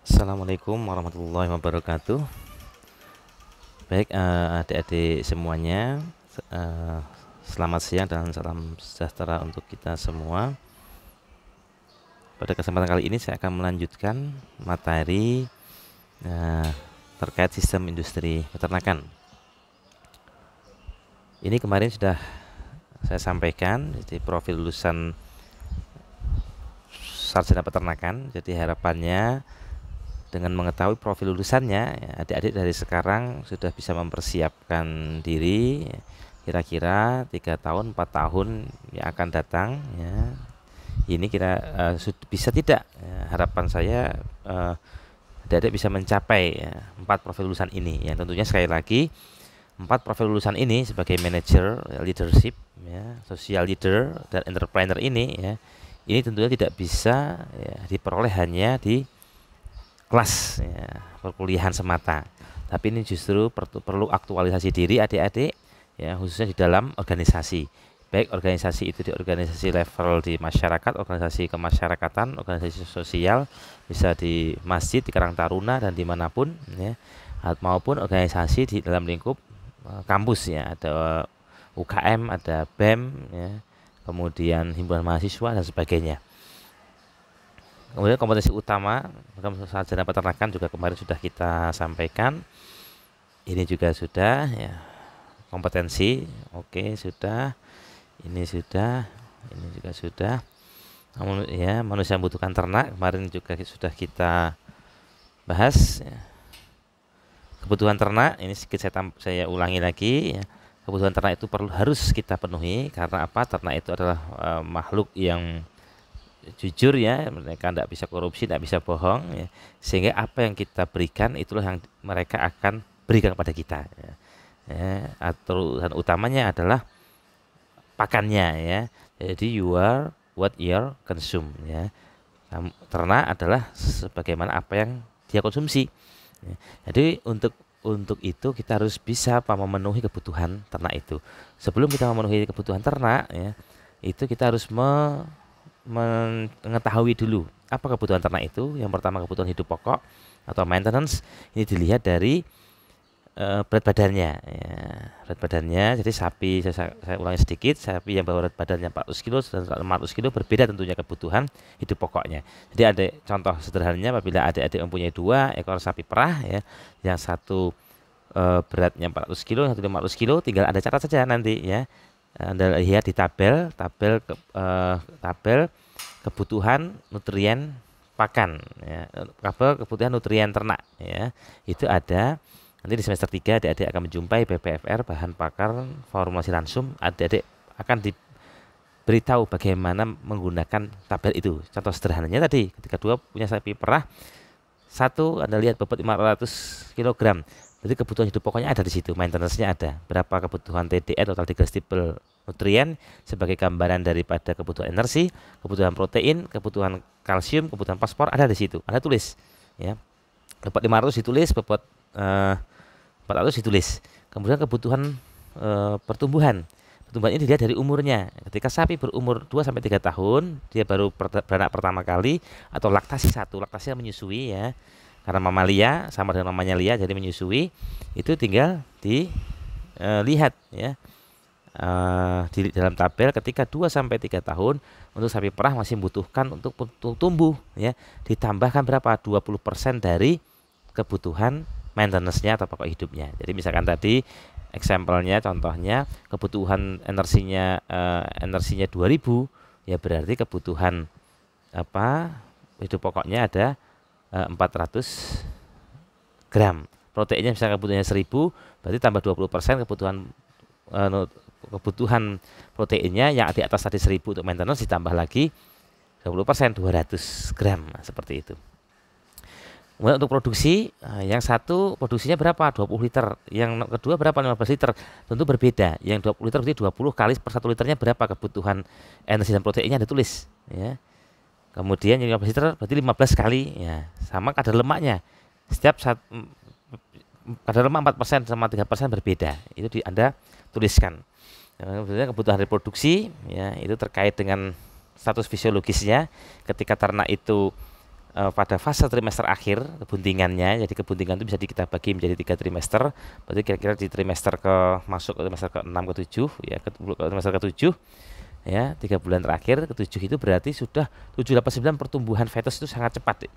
Assalamualaikum warahmatullahi wabarakatuh. Baik, adik-adik semuanya, eh, selamat siang dan salam sejahtera untuk kita semua. Pada kesempatan kali ini saya akan melanjutkan materi eh, terkait sistem industri peternakan. Ini kemarin sudah saya sampaikan, jadi profil lulusan sarjana peternakan. Jadi harapannya dengan mengetahui profil lulusannya, ya, adik-adik dari sekarang sudah bisa mempersiapkan diri, ya, kira-kira 3 tahun 4 tahun yang akan datang, ya. Ini kira bisa tidak, ya, harapan saya adik-adik bisa mencapai, ya, 4 profil lulusan ini, yang tentunya sekali lagi 4 profil lulusan ini sebagai manager, leadership, ya, social leader dan entrepreneur ini, ya, ini tentunya tidak bisa, ya, diperoleh hanya di kelas, ya, perkuliahan semata, tapi ini justru perlu aktualisasi diri adik-adik, ya, khususnya di dalam organisasi, baik organisasi itu di organisasi level di masyarakat, organisasi kemasyarakatan, organisasi sosial, bisa di masjid, di Karang Taruna dan dimanapun, ya, maupun organisasi di dalam lingkup kampus, ya, ada UKM, ada BEM, ya, kemudian himpunan mahasiswa dan sebagainya. Kemudian kompetensi utama sarjana peternakan juga kemarin sudah kita sampaikan. Ini juga sudah, ya, kompetensi, oke, sudah. Ini sudah, ini juga sudah. Namun, ya, manusia membutuhkan ternak kemarin juga sudah kita bahas, ya. Kebutuhan ternak ini sedikit saya ulangi lagi, ya. Kebutuhan ternak itu harus kita penuhi karena apa? Ternak itu adalah makhluk yang jujur, ya, mereka tidak bisa korupsi, tidak bisa bohong, ya, sehingga apa yang kita berikan itulah yang mereka akan berikan kepada kita, ya. Aturan utamanya adalah pakannya, ya, jadi you are what you consume, ya. Ternak adalah sebagaimana apa yang dia konsumsi, ya. Jadi untuk itu kita harus bisa memenuhi kebutuhan ternak itu. Sebelum kita memenuhi kebutuhan ternak, ya, itu kita harus mengetahui dulu apa kebutuhan ternak itu. Yang pertama kebutuhan hidup pokok atau maintenance, ini dilihat dari berat badannya, ya. Berat badannya, jadi sapi, saya ulangi sedikit, sapi yang bawa berat badannya 400 kilo dan 500 kilo berbeda tentunya kebutuhan hidup pokoknya. Jadi ada contoh sederhananya, apabila adik-adik mempunyai 2 ekor sapi perah, ya, yang satu beratnya 400 kilo, yang satu 500 kilo, tinggal Anda catat saja nanti, ya. Anda lihat di tabel kebutuhan nutrien pakan, ya, tabel kebutuhan nutrien ternak, ya, itu ada. Nanti di semester 3 adik-adik akan menjumpai BPFR, bahan pakar formulasi langsung. Adik-adik akan diberitahu bagaimana menggunakan tabel itu. Contoh sederhananya tadi, ketika punya sapi perah, satu Anda lihat bobot 500 kg. Jadi kebutuhan hidup pokoknya ada di situ, maintenance-nya ada. Berapa kebutuhan TDN, total digestible nutrien, sebagai gambaran daripada kebutuhan energi, kebutuhan protein, kebutuhan kalsium, kebutuhan fosfor, ada di situ. Anda tulis, ya. Bobot 500 ditulis, bobot 400 ditulis. Kemudian kebutuhan pertumbuhan. Pertumbuhan ini dilihat dari umurnya. Ketika sapi berumur 2 sampai 3 tahun, dia baru beranak pertama kali atau laktasi 1, laktasi menyusui, ya. Karena mamalia sama dengan namanya lia, jadi menyusui. Itu tinggal dilihat, ya. Di dalam tabel ketika 2 sampai 3 tahun untuk sapi perah masih membutuhkan untuk tumbuh, ya. Ditambahkan berapa? 20% dari kebutuhan maintenance-nya atau pokok hidupnya. Jadi misalkan tadi example-nya, contohnya kebutuhan energinya 2000, ya, berarti kebutuhan hidup pokoknya ada 400 gram. Proteinnya misalkan kebutuhannya 1000, berarti tambah 20% kebutuhan proteinnya yang di atas tadi 1000 untuk maintenance, ditambah lagi 20%, 200 gram. Nah, seperti itu. Kemudian untuk produksi, yang satu produksinya berapa? 20 liter. Yang kedua berapa? 15 liter. Tentu berbeda. Yang 20 liter berarti 20 kali per 1 liternya berapa kebutuhan energi dan proteinnya ditulis, ya. Kemudian yang 15 liter berarti 15 kali, ya. Sama kadar lemaknya. Kadar lemak 4% sama 3% berbeda. Itu Anda tuliskan. Kemudian kebutuhan reproduksi, ya, itu terkait dengan status fisiologisnya. Ketika ternak itu pada fase trimester akhir kebuntingannya. Jadi kebuntingan itu bisa kita bagi menjadi 3 trimester. Berarti kira-kira di trimester masuk ke trimester ke-6 ke-7 ya, ke trimester ke-7 ya, 3 bulan terakhir ke-7 itu berarti sudah 7, 8, 9 pertumbuhan fetus itu sangat cepat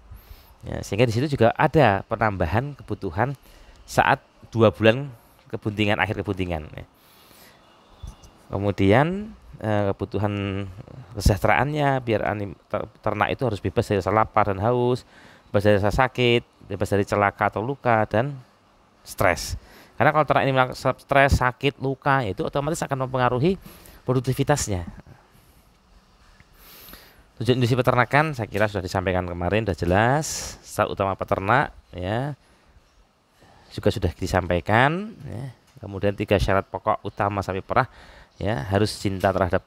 ya, sehingga di situ juga ada penambahan kebutuhan saat 2 bulan kebuntingan, akhir kebuntingan ya. Kemudian kebutuhan kesejahteraannya biar ternak itu harus bebas dari rasa lapar dan haus, bebas dari rasa sakit, bebas dari celaka atau luka dan stres. Karena kalau ternak ini stres, sakit, luka, itu otomatis akan mempengaruhi produktivitasnya. Tujuan industri peternakan saya kira sudah disampaikan kemarin, sudah jelas. Syarat utama peternak ya juga sudah disampaikan ya. Kemudian 3 syarat pokok utama sapi perah ya, harus cinta terhadap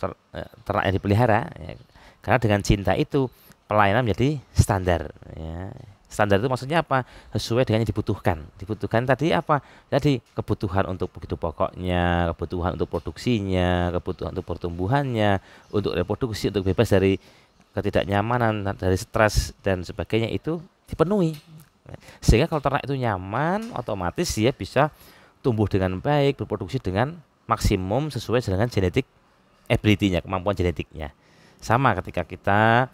ternak yang dipelihara ya. Karena dengan cinta itu pelayanan menjadi standar ya. Standar itu maksudnya apa? Sesuai dengan yang dibutuhkan. Dibutuhkan tadi apa? Jadi kebutuhan untuk begitu pokoknya, kebutuhan untuk produksinya, kebutuhan untuk pertumbuhannya, untuk reproduksi, untuk bebas dari ketidaknyamanan, dari stres dan sebagainya itu dipenuhi. Sehingga kalau ternak itu nyaman, otomatis dia bisa tumbuh dengan baik, berproduksi dengan maksimum sesuai dengan genetik ability-nya, kemampuan genetiknya. Sama ketika kita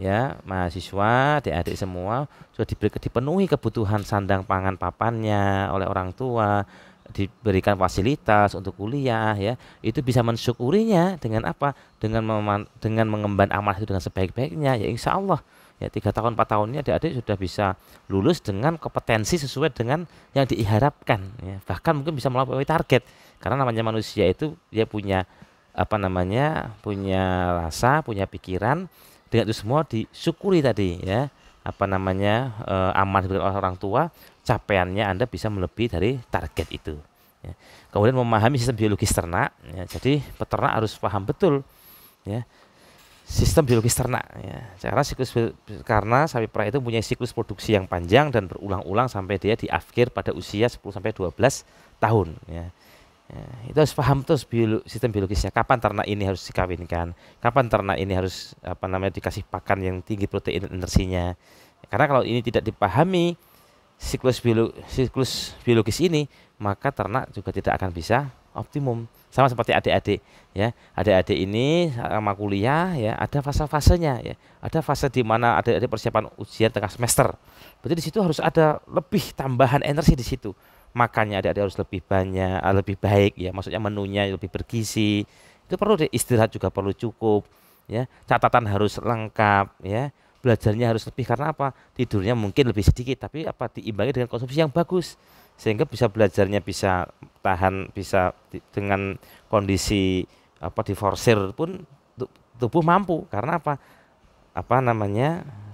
ya mahasiswa, adik-adik semua sudah dipenuhi kebutuhan sandang pangan papannya oleh orang tua, diberikan fasilitas untuk kuliah ya, itu bisa mensyukurinya dengan apa? Dengan mengemban amanah itu dengan sebaik-baiknya ya, insya Allah ya 3 tahun 4 tahunnya adik-adik sudah bisa lulus dengan kompetensi sesuai dengan yang diharapkan ya. Bahkan mungkin bisa melampaui target, karena namanya manusia itu dia punya punya rasa, punya pikiran. Dengan itu semua disyukuri tadi ya, amanah diberikan oleh orang tua, capaiannya Anda bisa melebihi dari target itu ya. Kemudian memahami sistem biologis ternak ya, jadi peternak harus paham betul ya sistem biologis ternak ya. Karena sapi perah itu punya siklus produksi yang panjang dan berulang-ulang sampai dia di akhir pada usia 10 sampai 12 tahun ya. Ya, itu harus paham terus sistem biologisnya. Kapan ternak ini harus dikawinkan, kapan ternak ini harus dikasih pakan yang tinggi protein dan energinya. Karena kalau ini tidak dipahami siklus biologis ini, maka ternak juga tidak akan bisa optimum. Sama seperti adik-adik ya. Adik-adik ini sama kuliah ya, ada fase-fasenya ya. Ada fase di mana adik-adik persiapan ujian tengah semester. Berarti di situ harus ada lebih tambahan energi di situ. Makannya adik-adik harus lebih banyak, lebih baik ya. Maksudnya menunya lebih bergizi. Itu perlu istirahat juga perlu cukup ya. Catatan harus lengkap ya. Belajarnya harus lebih, karena apa? Tidurnya mungkin lebih sedikit, tapi diimbangi dengan konsumsi yang bagus, sehingga belajarnya bisa tahan, bisa dengan kondisi diforsir pun tubuh mampu, karena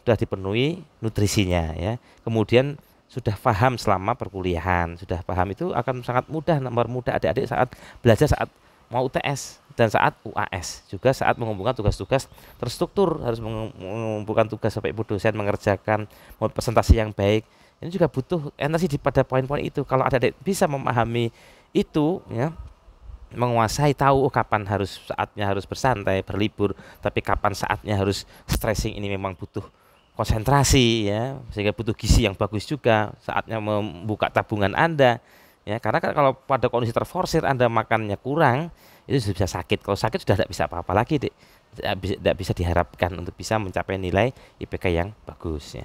sudah dipenuhi nutrisinya ya. Kemudian sudah paham selama perkuliahan, sudah paham, itu akan sangat mudah, nomor mudah adik-adik saat belajar, saat mau UTS dan saat UAS, juga saat mengumpulkan tugas-tugas terstruktur, harus mengumpulkan tugas sampai ibu dosen mengerjakan presentasi yang baik. Ini juga butuh energi pada poin-poin itu. Kalau adik-adik bisa memahami itu ya, menguasai, tahu kapan saatnya harus bersantai, berlibur, tapi kapan saatnya harus stressing, ini memang butuh konsentrasi ya, sehingga butuh gizi yang bagus juga, saatnya membuka tabungan Anda ya. Karena kalau pada kondisi terforsir Anda makannya kurang, itu sudah bisa sakit. Kalau sakit sudah tidak bisa apa-apa lagi, tidak bisa diharapkan untuk bisa mencapai nilai IPK yang bagus ya.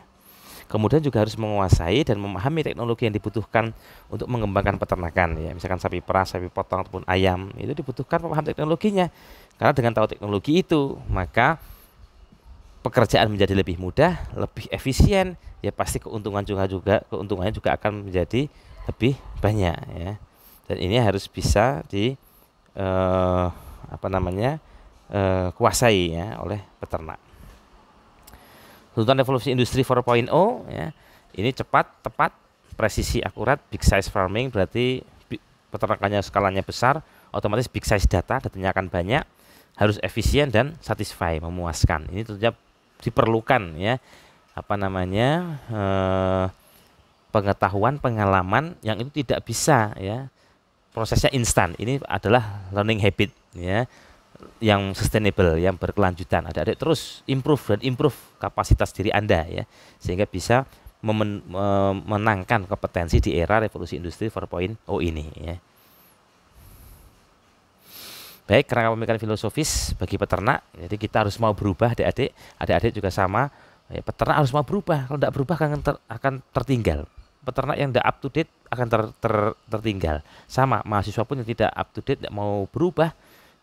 Kemudian juga harus menguasai dan memahami teknologi yang dibutuhkan untuk mengembangkan peternakan ya. Misalkan sapi perah, sapi potong ataupun ayam, itu dibutuhkan paham teknologinya. Karena dengan tahu teknologi itu, maka pekerjaan menjadi lebih mudah, lebih efisien ya, pasti keuntungannya juga akan menjadi lebih banyak ya. Dan ini harus bisa kuasai ya oleh peternak. Tuntutan revolusi industri 4.0 ya, ini cepat, tepat, presisi, akurat. Big size farming berarti peternakannya skalanya besar, otomatis big size datanya akan banyak, harus efisien dan satisfy, memuaskan. Ini tentunya diperlukan ya, pengetahuan, pengalaman yang itu tidak bisa ya prosesnya instan. Ini adalah learning habit ya. yang sustainable, yang berkelanjutan. Adik-adik terus improve dan improve kapasitas diri Anda ya, sehingga bisa memenangkan kompetensi di era revolusi industri 4.0 ini ya. Baik, kerangka pemikiran filosofis bagi peternak. Jadi kita harus mau berubah, adik-adik. Adik-adik juga sama. Ya, peternak harus mau berubah. Kalau tidak berubah akan tertinggal. Peternak yang tidak up to date akan tertinggal. Sama, mahasiswa pun yang tidak up to date, tidak mau berubah.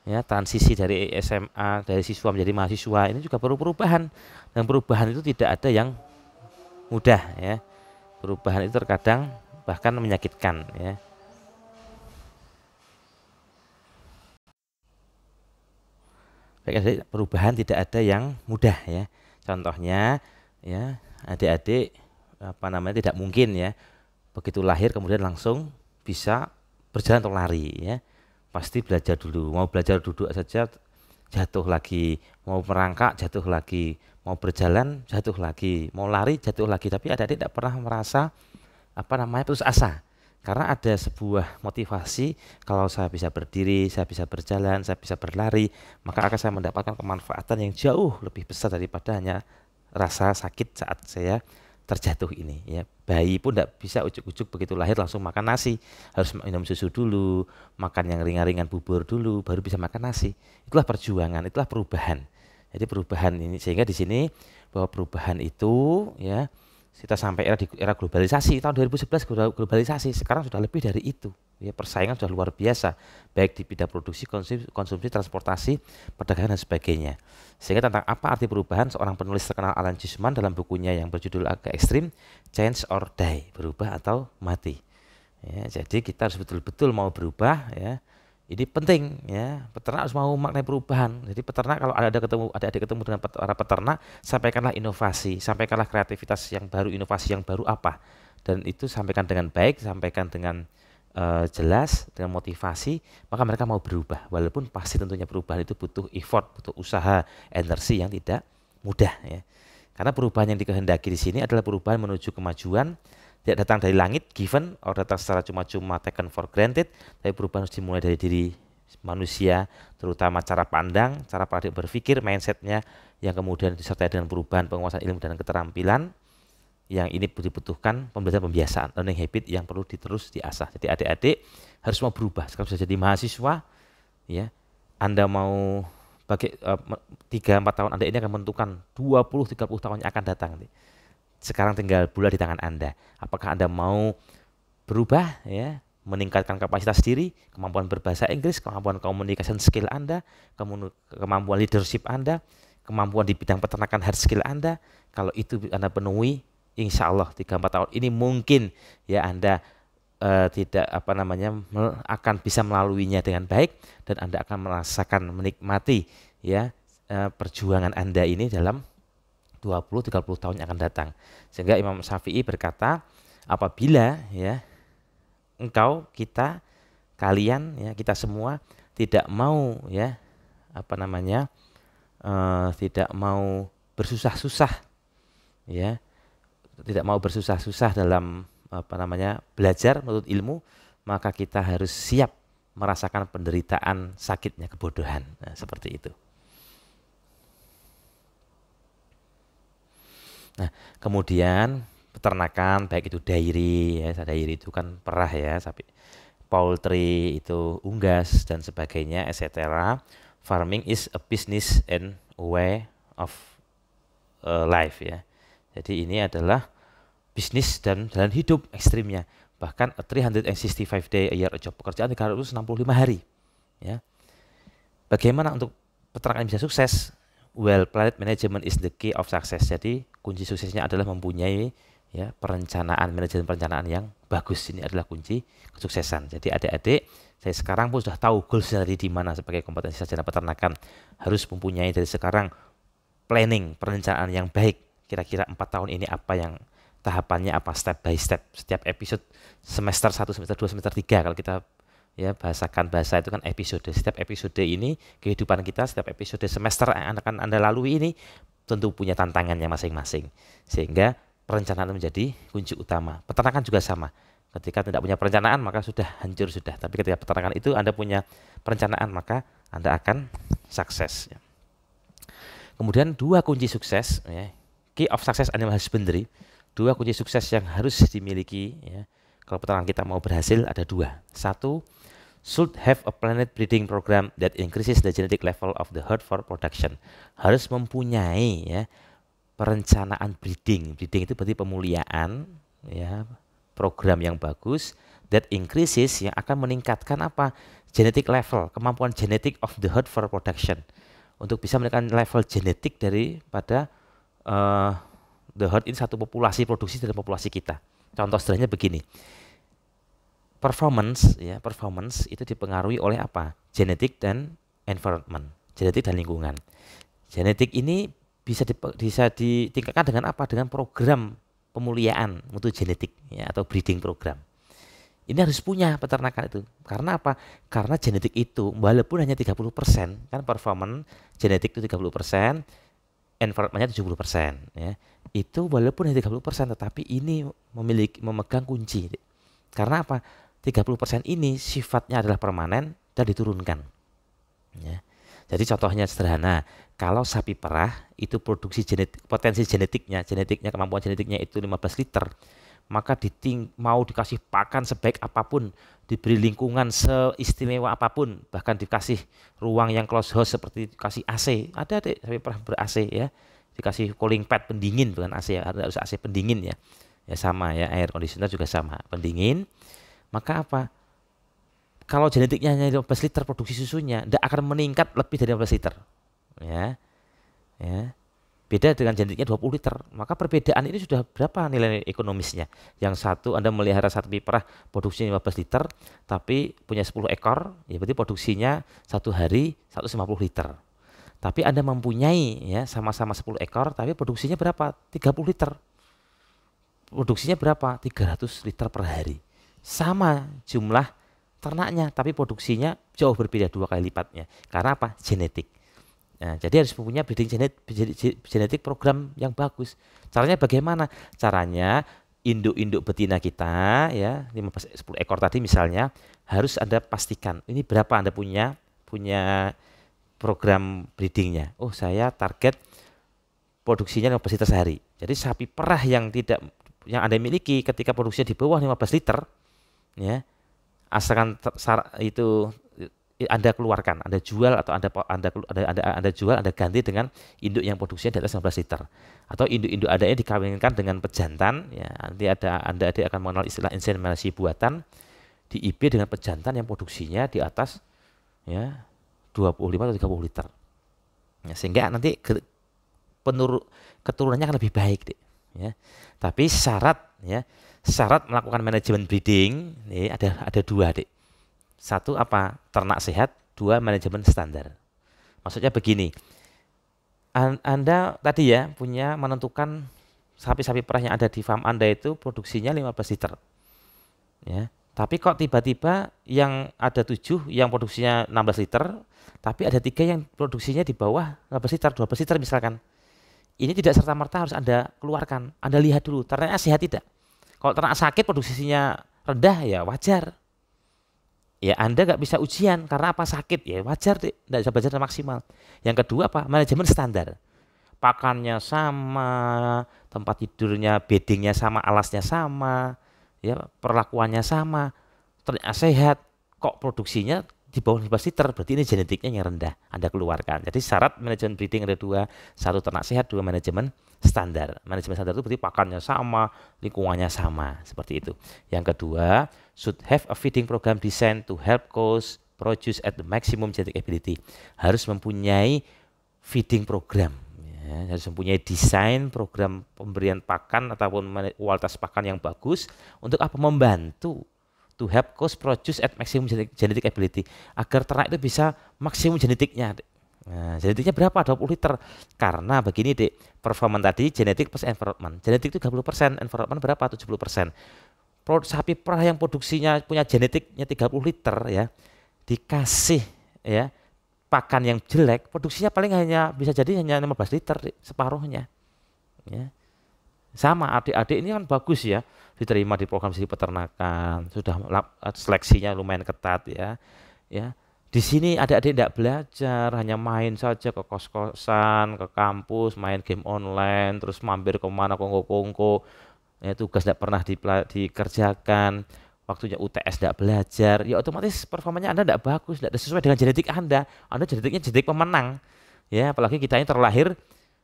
Ya, transisi dari SMA, dari siswa menjadi mahasiswa ini juga perlu perubahan. Dan perubahan itu tidak ada yang mudah ya. Perubahan itu terkadang bahkan menyakitkan ya. Perubahan tidak ada yang mudah ya. Contohnya ya, adik-adik tidak mungkin ya begitu lahir kemudian langsung bisa berjalan atau lari ya. Pasti belajar dulu. Mau belajar duduk saja jatuh lagi, mau merangkak jatuh lagi, mau berjalan jatuh lagi, mau lari jatuh lagi. Tapi adik-adik tidak pernah merasa putus asa. Karena ada sebuah motivasi, kalau saya bisa berdiri, saya bisa berjalan, saya bisa berlari, maka akan saya mendapatkan kemanfaatan yang jauh lebih besar daripada hanya rasa sakit saat saya terjatuh ini ya. Bayi pun tidak bisa ujuk-ujuk begitu lahir langsung makan nasi, harus minum susu dulu, makan yang ringan-ringan, bubur dulu, baru bisa makan nasi. Itulah perjuangan, itulah perubahan. Jadi perubahan ini, sehingga di sini bahwa perubahan itu ya, kita sampai era globalisasi. Tahun 2011 globalisasi, sekarang sudah lebih dari itu ya, persaingan sudah luar biasa baik di bidang produksi, konsumsi, transportasi, perdagangan dan sebagainya. Sehingga tentang apa arti perubahan, seorang penulis terkenal Alan Guzman dalam bukunya yang berjudul agak ekstrim, Change or Die, berubah atau mati ya. Jadi kita harus betul-betul mau berubah ya. Ini penting ya, peternak harus mau maknai perubahan. Jadi peternak kalau ada ketemu dengan para peternak, sampaikanlah inovasi, sampaikanlah kreativitas yang baru, inovasi yang baru apa. Dan itu sampaikan dengan baik, sampaikan dengan jelas, dengan motivasi, maka mereka mau berubah. Walaupun pasti tentunya perubahan itu butuh effort, butuh usaha, energi yang tidak mudah ya. Karena perubahan yang dikehendaki di sini adalah perubahan menuju kemajuan, tidak datang dari langit, given, atau datang secara cuma-cuma, taken for granted, tapi perubahan harus dimulai dari diri manusia, terutama cara pandang, cara paradigma berpikir, mindsetnya, yang kemudian disertai dengan perubahan penguasaan ilmu dan keterampilan, yang ini dibutuhkan pembelajaran pembiasaan, learning habit yang perlu terus diasah. Jadi adik-adik harus mau berubah. Sekarang sudah jadi mahasiswa, ya, Anda mau bagi 3-4 tahun Anda ini akan menentukan 20-30 tahun yang akan datang. Sekarang tinggal bola di tangan Anda. Apakah Anda mau berubah ya, meningkatkan kapasitas diri, kemampuan berbahasa Inggris, kemampuan communication skill Anda, kemampuan leadership Anda, kemampuan di bidang peternakan hard skill Anda. Kalau itu Anda penuhi, insya Allah 3-4 tahun ini mungkin ya Anda tidak akan bisa melaluinya dengan baik, dan Anda akan merasakan menikmati ya perjuangan Anda ini dalam 20-30 tahun yang akan datang. Sehingga Imam Syafi'i berkata, apabila ya kalian ya, kita semua tidak mau ya tidak mau bersusah-susah ya, tidak mau bersusah-susah dalam belajar menuntut ilmu, maka kita harus siap merasakan penderitaan sakitnya kebodohan. Nah, seperti itu. Nah, kemudian peternakan, baik itu dairy ya, dairy itu kan perah ya, sapi, poultry itu unggas dan sebagainya, etc. Farming is a business and a way of life ya. Jadi ini adalah bisnis dan jalan hidup ekstrimnya. Bahkan 365 day a year job, pekerjaan 365 hari ya. Bagaimana untuk peternakan bisa sukses? Well, planned management is the key of success. Jadi kunci suksesnya adalah mempunyai ya perencanaan, manajemen perencanaan yang bagus. Ini adalah kunci kesuksesan. Jadi adik-adik, saya sekarang pun sudah tahu goalsnya dari di mana sebagai kompetensi sarjana peternakan. Harus mempunyai dari sekarang planning, perencanaan yang baik. Kira-kira 4 tahun ini apa yang tahapannya, apa step by step. Setiap episode semester 1, semester 2, semester 3 kalau kita ya bahasakan bahasa itu kan episode. Setiap episode ini kehidupan kita, setiap episode semester yang akan Anda lalui ini tentu punya tantangannya masing-masing. Sehingga perencanaan menjadi kunci utama. Peternakan juga sama. Ketika tidak punya perencanaan maka sudah hancur sudah. Tapi ketika peternakan itu Anda punya perencanaan, maka Anda akan sukses. Ya. Kemudian 2 kunci sukses, ya, key of success animal husbandry, 2 kunci sukses yang harus dimiliki, ya, kalau peternakan kita mau berhasil ada 2. 1, should have a planned breeding program that increases the genetic level of the herd for production. Harus mempunyai, ya, perencanaan breeding. Breeding itu berarti pemuliaan, ya, program yang bagus that increases, yang akan meningkatkan apa? Genetic level, kemampuan genetik of the herd for production. Untuk bisa meningkatkan level genetik daripada the herd ini, satu populasi, produksi dari populasi kita. Contoh sederhananya begini. Performance, ya, performance itu dipengaruhi oleh apa? Genetik dan environment, genetik dan lingkungan. Genetik ini bisa ditingkatkan dengan apa? Dengan program pemuliaan mutu genetik, ya, atau breeding program. Ini harus punya peternakan itu. Karena apa? Karena genetik itu walaupun hanya 30%, kan performance genetik itu 30%, environment-nya 70%, ya. Itu walaupun hanya 30%, tetapi ini memegang kunci. Karena apa? 30% ini sifatnya adalah permanen dan diturunkan. Ya. Jadi contohnya sederhana, kalau sapi perah itu produksi potensi genetiknya kemampuan genetiknya itu 15 liter, maka mau dikasih pakan sebaik apapun, diberi lingkungan seistimewa apapun, bahkan dikasih ruang yang close house seperti dikasih AC, ada deh sapi perah ber-AC, ya, dikasih cooling pad pendingin, bukan AC, harus AC pendingin, ya, ya sama, ya, air conditioner juga sama, pendingin. Maka apa? Kalau genetiknya hanya 15 liter produksi susunya, tidak akan meningkat lebih dari 15 liter, ya, ya. Beda dengan genetiknya 20 liter. Maka perbedaan ini sudah berapa nilai ekonomisnya? Yang satu Anda melihara sapi perah produksinya 15 liter, tapi punya 10 ekor, ya berarti produksinya satu hari 150 liter. Tapi Anda mempunyai, ya, sama-sama 10 ekor, tapi produksinya berapa? 30 liter. Produksinya berapa? 300 liter per hari. Sama jumlah ternaknya, tapi produksinya jauh berbeda, 2 kali lipatnya. Karena apa? Genetik. Nah, jadi harus mempunyai breeding genetik program yang bagus. Caranya bagaimana? Caranya induk-induk betina kita, ya, 10 ekor tadi misalnya, harus Anda pastikan ini berapa Anda punya program breedingnya. Oh, saya target produksinya 15 liter sehari. Jadi sapi perah yang Anda miliki ketika produksinya di bawah 15 liter, ya, asalkan itu Anda keluarkan, Anda jual, atau Anda jual, Anda ganti dengan induk yang produksinya di atas 15 liter, atau induk-induk adanya dikawinkan dengan pejantan, ya, nanti Anda akan mengenal istilah inseminasi buatan, di IB dengan pejantan yang produksinya di atas, ya, 25 atau 30 liter, ya, sehingga nanti keturunannya akan lebih baik, deh, ya. Tapi syarat melakukan manajemen breeding ini ada 2, deh. 1 apa? Ternak sehat. 2 manajemen standar. Maksudnya begini, Anda tadi, ya, menentukan sapi-sapi perah yang ada di farm Anda itu produksinya 15 liter, ya. Tapi kok tiba-tiba yang ada 7 yang produksinya 16 liter, tapi ada 3 yang produksinya di bawah 15 liter, 12 liter misalkan. Ini tidak serta-merta harus Anda keluarkan. Anda lihat dulu, ternaknya sehat tidak. Kalau ternak sakit produksinya rendah, ya wajar. Ya, Anda nggak bisa ujian karena apa? Sakit, ya wajar, tidak bisa belajar maksimal. Yang kedua apa? Manajemen standar. Pakannya sama, tempat tidurnya, beddingnya sama, alasnya sama, ya, perlakuannya sama, ternyata sehat, kok produksinya di bawah 15 liter, berarti ini genetiknya yang rendah, Anda keluarkan. Jadi syarat manajemen breeding ada 2, 1 ternak sehat, 2 manajemen standar. Manajemen standar itu berarti pakannya sama, lingkungannya sama, seperti itu. Yang kedua, should have a feeding program designed to help cows produce at the maximum genetic ability. Harus mempunyai feeding program, ya, harus mempunyai desain program pemberian pakan ataupun kualitas pakan yang bagus untuk apa? Membantu to help cows produce at maximum genetic ability, agar ternak itu bisa maksimum genetiknya. Nah, genetiknya berapa? 20 liter. Karena begini, Dek, performan tadi genetik plus environment. Genetik itu 30%, environment berapa? 70%. Sapi perah yang produksinya punya genetiknya 30 liter, ya, dikasih, ya, pakan yang jelek, produksinya paling bisa jadi hanya 15 liter, Dek, separuhnya. Ya. Sama adik-adik ini kan bagus, ya, diterima di program studi peternakan, sudah seleksinya lumayan ketat, ya, ya. Di sini adik-adik tidak belajar, hanya main saja ke kos-kosan, ke kampus, main game online, terus mampir kemana kongko-kongko, ya, tugas tidak pernah dikerjakan, waktunya UTS tidak belajar, ya otomatis performanya Anda tidak bagus, tidak sesuai dengan genetik Anda genetiknya genetik pemenang, ya, apalagi kita ini terlahir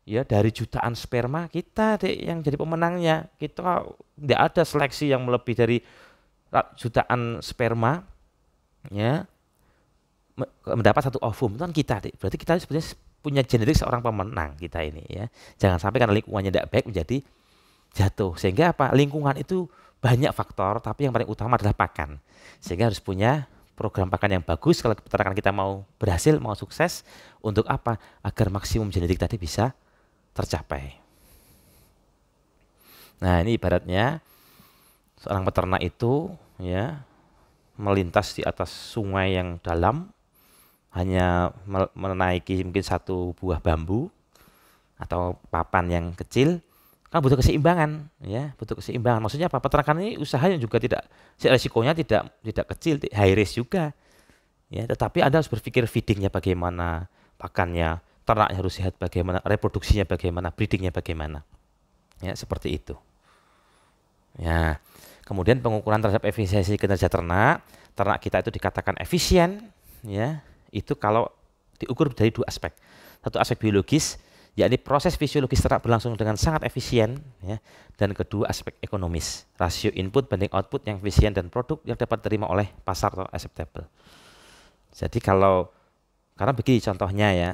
ya dari jutaan sperma, kita deh yang jadi pemenangnya, kita tidak ada seleksi yang melebihi dari jutaan sperma, ya, mendapat satu ovum itu kan kita deh. Berarti kita sebenarnya punya genetik seorang pemenang kita ini ya. Jangan sampai karena lingkungannya tidak baik menjadi jatuh. Sehingga apa? Lingkungan itu banyak faktor, tapi yang paling utama adalah pakan. Sehingga harus punya program pakan yang bagus kalau peternakan kita mau berhasil, mau sukses. Untuk apa? Agar maksimum genetik tadi bisa tercapai. Nah, ini ibaratnya seorang peternak itu ya melintas di atas sungai yang dalam, hanya menaiki mungkin satu buah bambu atau papan yang kecil, kan butuh keseimbangan, ya, butuh keseimbangan. Maksudnya apa? Peternakan ini usaha yang juga tidak, resikonya tidak kecil, high risk juga, ya. Tetapi Anda harus berpikir feedingnya bagaimana, pakannya, ternaknya harus sehat bagaimana, reproduksinya bagaimana, breedingnya bagaimana, ya, seperti itu. Ya, kemudian pengukuran terhadap efisiensi kinerja ternak kita itu dikatakan efisien, ya. Itu kalau diukur dari dua aspek. Satu aspek biologis, yakni proses fisiologis ternak berlangsung dengan sangat efisien, ya. Dan kedua aspek ekonomis, rasio input banding output yang efisien dan produk yang dapat diterima oleh pasar atau acceptable. Jadi karena begini contohnya ya,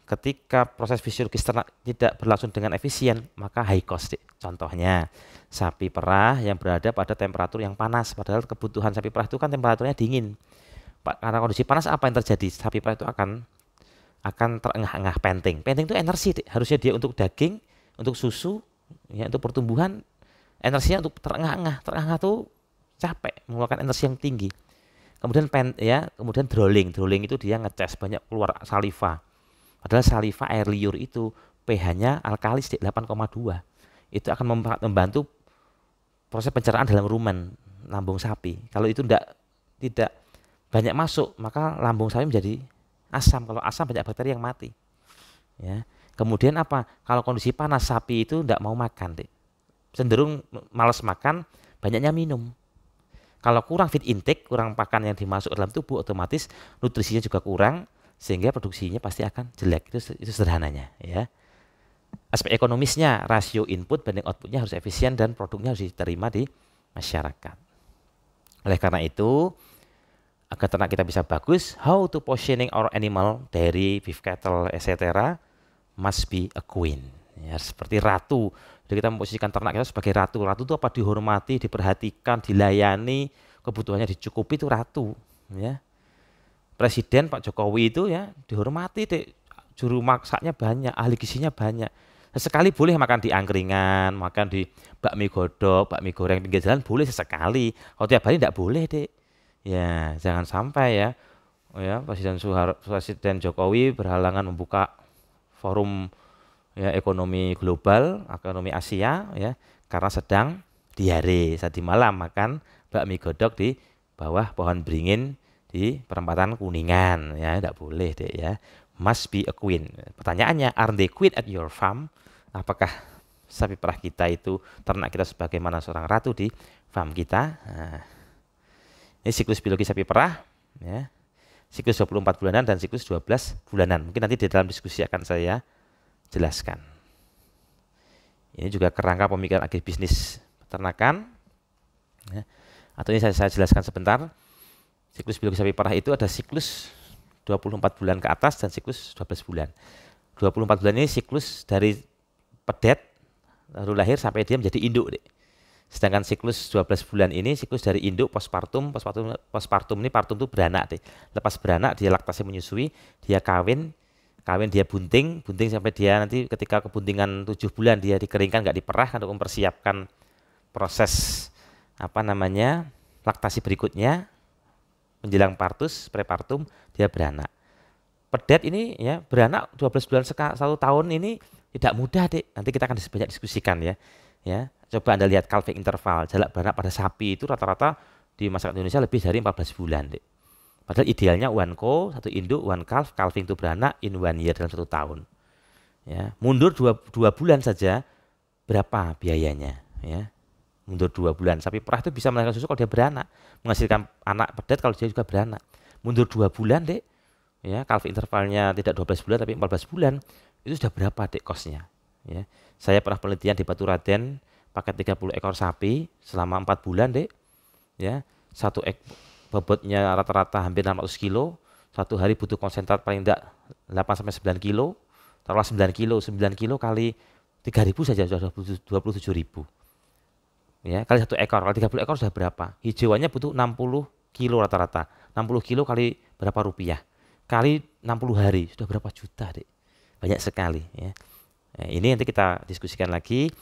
ketika proses fisiologis ternak tidak berlangsung dengan efisien, maka high cost. Contohnya sapi perah yang berada pada temperatur yang panas, padahal kebutuhan sapi perah itu kan temperaturnya dingin. Karena kondisi panas apa yang terjadi? Sapi perah itu akan terengah-engah, penting. Penting itu energi, harusnya dia untuk daging, untuk susu, ya, untuk pertumbuhan, energinya untuk terengah-engah. Terengah itu capek, mengeluarkan energi yang tinggi. Kemudian kemudian drooling itu dia ngecas, banyak keluar saliva. Padahal saliva air liur itu pH-nya alkalis 8,2. Itu akan membantu proses pencernaan dalam rumen lambung sapi. Kalau itu tidak banyak masuk, maka lambung sapi menjadi asam. Kalau asam banyak bakteri yang mati. Ya. Kemudian apa? Kalau kondisi panas sapi itu tidak mau makan, cenderung malas makan, banyaknya minum. Kalau kurang feed intake, kurang pakan yang dimasuk dalam tubuh, otomatis nutrisinya juga kurang, sehingga produksinya pasti akan jelek. Itu sederhananya, ya. Aspek ekonomisnya, rasio input banding outputnya harus efisien dan produknya harus diterima di masyarakat. Oleh karena itu, agar ternak kita bisa bagus, how to positioning our animal, dairy, beef cattle, etc. must be a queen. Ya, seperti ratu. Jadi kita memposisikan ternak kita sebagai ratu. Ratu itu apa? Dihormati, diperhatikan, dilayani, kebutuhannya dicukupi, itu ratu. Ya. Presiden Pak Jokowi itu ya dihormati, juru masaknya banyak, ahli gizinya banyak. Sesekali boleh makan di angkringan, makan di bakmi godok, bakmi goreng pinggir jalan boleh sesekali. Kalau tiap hari tidak boleh, Ya, jangan sampai ya. Oh ya, Presiden Jokowi berhalangan membuka forum ya ekonomi global, ekonomi Asia ya, karena sedang diare tadi malam makan bakmi godok di bawah pohon beringin di perempatan Kuningan, ya, tidak boleh ya. Must be a queen. Pertanyaannya, are they queen at your farm? Apakah sapi perah kita itu, ternak kita sebagaimana seorang ratu di farm kita? Nah, ini siklus biologi sapi perah, ya. Siklus 24 bulanan dan siklus 12 bulanan. Mungkin nanti di dalam diskusi akan saya jelaskan. Ini juga kerangka pemikiran agribisnis peternakan, ya. Atau ini saya jelaskan sebentar. Siklus biologi sapi perah itu ada siklus 24 bulan ke atas dan siklus 12 bulan. 24 bulan ini siklus dari pedet lalu lahir sampai dia menjadi induk. Sedangkan siklus 12 bulan ini siklus dari induk postpartum ini, partum itu beranak. Lepas beranak dia laktasi menyusui, dia kawin dia bunting sampai dia nanti ketika kebuntingan 7 bulan dia dikeringkan, nggak diperah untuk mempersiapkan proses laktasi berikutnya. Menjelang prepartum dia beranak. Pedet ini ya beranak 12 bulan 1 tahun ini tidak mudah, Nanti kita akan banyak diskusikan ya. Ya, coba Anda lihat calving interval, jalak beranak pada sapi itu rata-rata di masyarakat Indonesia lebih dari 14 bulan, Padahal idealnya one co, satu induk, one calf, calving itu beranak in 1 year dalam 1 tahun. Ya, mundur dua bulan saja berapa biayanya? Ya, mundur 2 bulan. Sapi perah itu bisa melahirkan susu kalau dia beranak, menghasilkan anak pedet kalau dia juga beranak. Mundur 2 bulan, Dek. Ya, calving intervalnya tidak 12 bulan tapi 14 bulan. Itu sudah berapa, Dek, kosnya? Ya. Saya pernah penelitian di Batu Raden pakai 30 ekor sapi selama 4 bulan, Dek. Ya, bobotnya rata-rata hampir 600 kilo. Satu hari butuh konsentrat paling tidak 8 sampai 9 kilo. Taruhlah 9 kilo, 9 kilo kali 3.000 saja sudah 27.000. Ya, kali 1 ekor, kali 30 ekor sudah berapa? Hijauannya butuh 60 kilo rata-rata. 60 kilo kali berapa rupiah? Kali 60 hari sudah berapa juta, Dek? Banyak sekali, ya. Nah, ini nanti kita diskusikan lagi.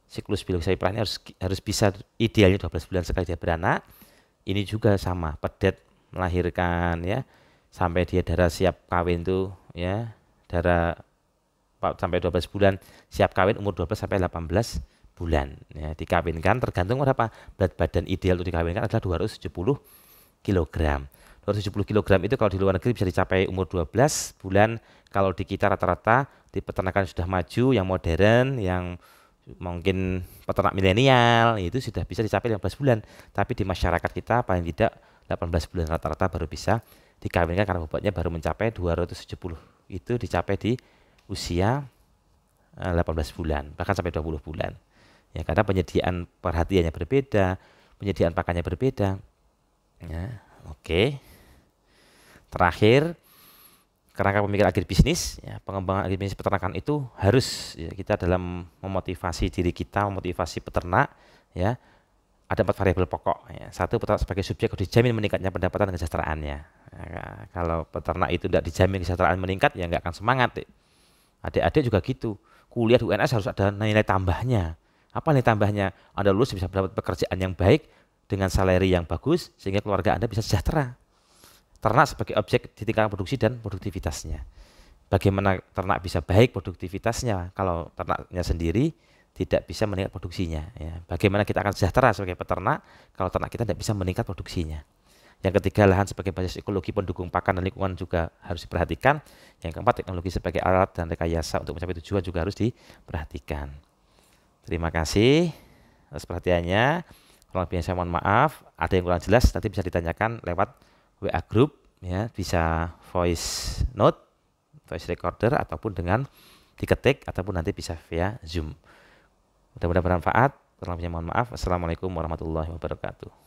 Siklus biologi sapi perah ini harus bisa idealnya 12 bulan sekali dia beranak. Ini juga sama, pedet melahirkan, ya, sampai dia darah siap kawin tuh, ya, darah sampai 12 bulan siap kawin, umur 12 sampai 18 bulan, ya, dikawinkan tergantung berapa berat badan ideal untuk dikawinkan adalah 270 kg. 270 kg itu kalau di luar negeri bisa dicapai umur 12 bulan. Kalau di kita rata-rata di peternakan sudah maju, yang modern, yang mungkin peternak milenial itu sudah bisa dicapai 15 bulan. Tapi di masyarakat kita paling tidak 18 bulan rata-rata baru bisa dikawinkan karena bobotnya baru mencapai 270. Itu dicapai di usia 18 bulan, bahkan sampai 20 bulan. Ya, karena penyediaan perhatiannya berbeda, penyediaan pakannya berbeda. Ya, oke. Terakhir, kerangka pemikiran agribisnis, ya, pengembangan agribisnis peternakan itu harus, ya, kita dalam memotivasi diri kita, memotivasi peternak, ya, ada 4 variabel pokok. Ya. Satu, peternak sebagai subjek harus dijamin meningkatnya pendapatan dan kesejahteraannya. Ya, kalau peternak itu tidak dijamin kesejahteraan meningkat, ya nggak akan semangat. Adik-adik juga gitu. Kuliah di UNS harus ada nilai tambahnya. Apa nilai tambahnya? Anda lulus bisa mendapat pekerjaan yang baik dengan salary yang bagus sehingga keluarga Anda bisa sejahtera. Ternak sebagai objek ditingkatkan produksi dan produktivitasnya. Bagaimana ternak bisa baik produktivitasnya kalau ternaknya sendiri tidak bisa meningkat produksinya, ya. Bagaimana kita akan sejahtera sebagai peternak kalau ternak kita tidak bisa meningkat produksinya. Yang ketiga, lahan sebagai basis ekologi pendukung pakan dan lingkungan juga harus diperhatikan. Yang keempat, teknologi sebagai alat dan rekayasa untuk mencapai tujuan juga harus diperhatikan. Terima kasih atas perhatiannya. Kurang lebihnya saya mohon maaf. Ada yang kurang jelas nanti bisa ditanyakan lewat WA group, ya, bisa voice note, voice recorder, ataupun dengan diketik, ataupun nanti bisa via Zoom. Mudah-mudahan bermanfaat. Kurang lebihnya mohon maaf. Assalamualaikum warahmatullahi wabarakatuh.